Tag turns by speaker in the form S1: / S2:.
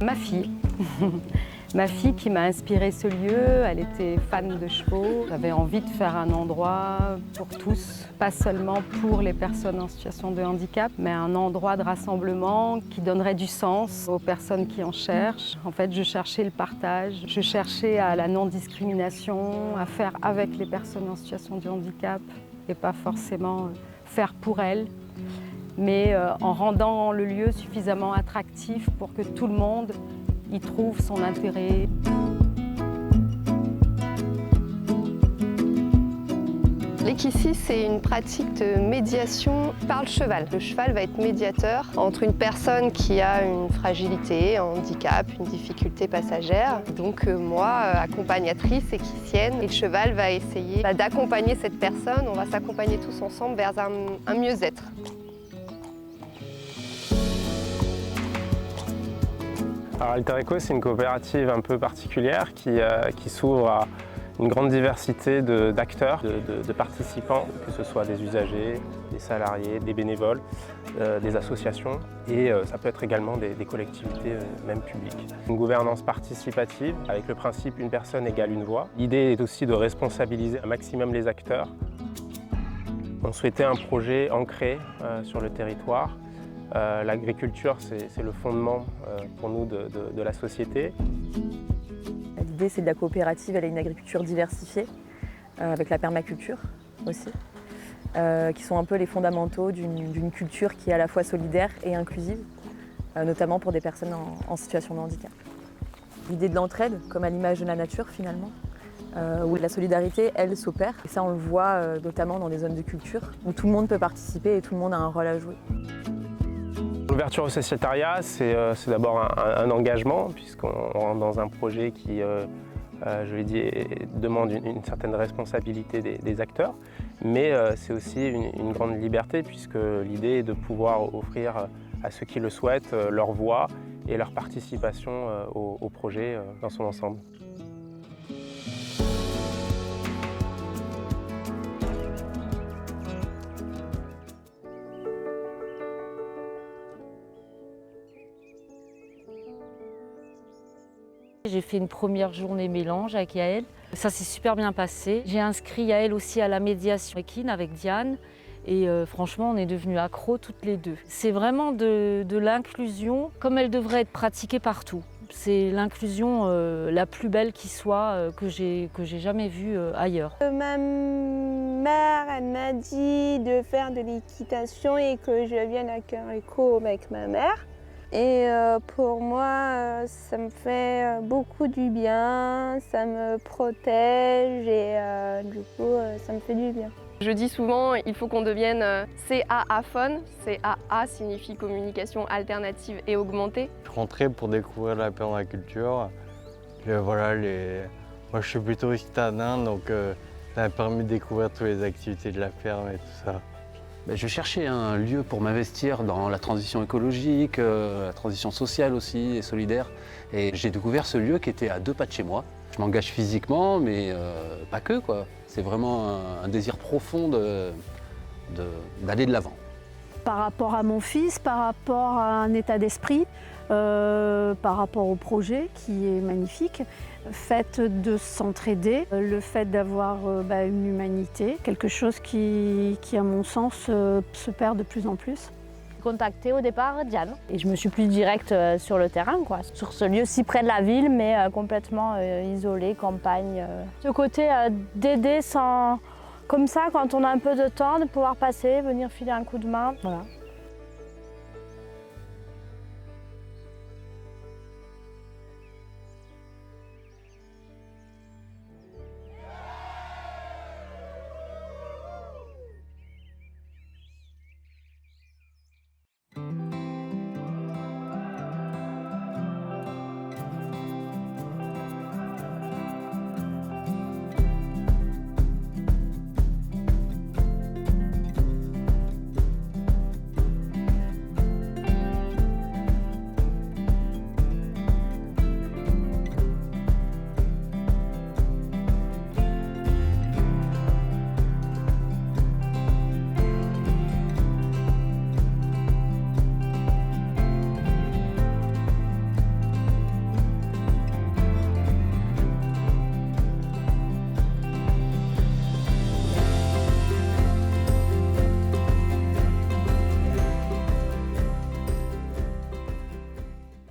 S1: Ma fille. Ma fille qui m'a inspiré ce lieu, elle était fan de chevaux. J'avais envie de faire un endroit pour tous, pas seulement pour les personnes en situation de handicap, mais un endroit de rassemblement qui donnerait du sens aux personnes qui en cherchent. En fait, je cherchais le partage, je cherchais à la non-discrimination, à faire avec les personnes en situation de handicap et pas forcément faire pour elles, mais en rendant le lieu suffisamment attractif pour que tout le monde y trouve son intérêt.
S2: L'équicie, c'est une pratique de médiation par le cheval. Le cheval va être médiateur entre une personne qui a une fragilité, un handicap, une difficulté passagère. Donc moi, accompagnatrice, équicienne, et le cheval va essayer d'accompagner cette personne. On va s'accompagner tous ensemble vers un mieux-être.
S3: Alors Alter Eco, c'est une coopérative un peu particulière qui s'ouvre à une grande diversité d'acteurs, de participants, que ce soit des usagers, des salariés, des bénévoles, des associations et ça peut être également des collectivités, même publiques. Une gouvernance participative avec le principe une personne égale une voix. L'idée est aussi de responsabiliser un maximum les acteurs. On souhaitait un projet ancré sur le territoire. L'agriculture, c'est le fondement pour nous de la société.
S4: L'idée, c'est de la coopérative, elle a une agriculture diversifiée, avec la permaculture aussi, qui sont un peu les fondamentaux d'une culture qui est à la fois solidaire et inclusive, notamment pour des personnes en situation de handicap. L'idée de l'entraide, comme à l'image de la nature finalement, où la solidarité, elle, s'opère. Et ça, on le voit notamment dans des zones de culture, où tout le monde peut participer et tout le monde a un rôle à jouer.
S3: L'ouverture au sociétariat, c'est d'abord un engagement, puisqu'on rentre dans un projet qui, je l'ai dit, demande une certaine responsabilité des acteurs, mais c'est aussi une grande liberté, puisque l'idée est de pouvoir offrir à ceux qui le souhaitent leur voix et leur participation au projet dans son ensemble.
S5: J'ai fait une première journée mélange avec Yael. Ça s'est super bien passé. J'ai inscrit Yael aussi à la médiation équine avec Diane. Et franchement, on est devenus accros toutes les deux. C'est vraiment de l'inclusion comme elle devrait être pratiquée partout. C'est l'inclusion la plus belle qui soit, que j'ai jamais vue ailleurs.
S6: Ma mère, elle m'a dit de faire de l'équitation et que je vienne à Alter Eco avec ma mère. Et pour moi, ça me fait beaucoup du bien, ça me protège et du coup, ça me fait du bien.
S2: Je dis souvent, il faut qu'on devienne CAA-phone. CAA signifie communication alternative et augmentée.
S7: Je rentrais pour découvrir la permaculture. Voilà, moi je suis plutôt citadin, donc ça m'a permis de découvrir toutes les activités de la ferme et tout ça.
S8: Je cherchais un lieu pour m'investir dans la transition écologique, la transition sociale aussi et solidaire. Et j'ai découvert ce lieu qui était à 2 pas de chez moi. Je m'engage physiquement, mais pas que, quoi. C'est vraiment un désir profond d'aller de l'avant.
S9: Par rapport à mon fils, par rapport à un état d'esprit, par rapport au projet qui est magnifique, le fait de s'entraider, le fait d'avoir une humanité, quelque chose qui à mon sens, se perd de plus en plus.
S10: J'ai contacté au départ Diane et je me suis plus direct sur le terrain, quoi, sur ce lieu si près de la ville mais complètement isolé, campagne. Ce côté d'aider sans, comme ça quand on a un peu de temps, de pouvoir passer, venir filer un coup de main. Voilà.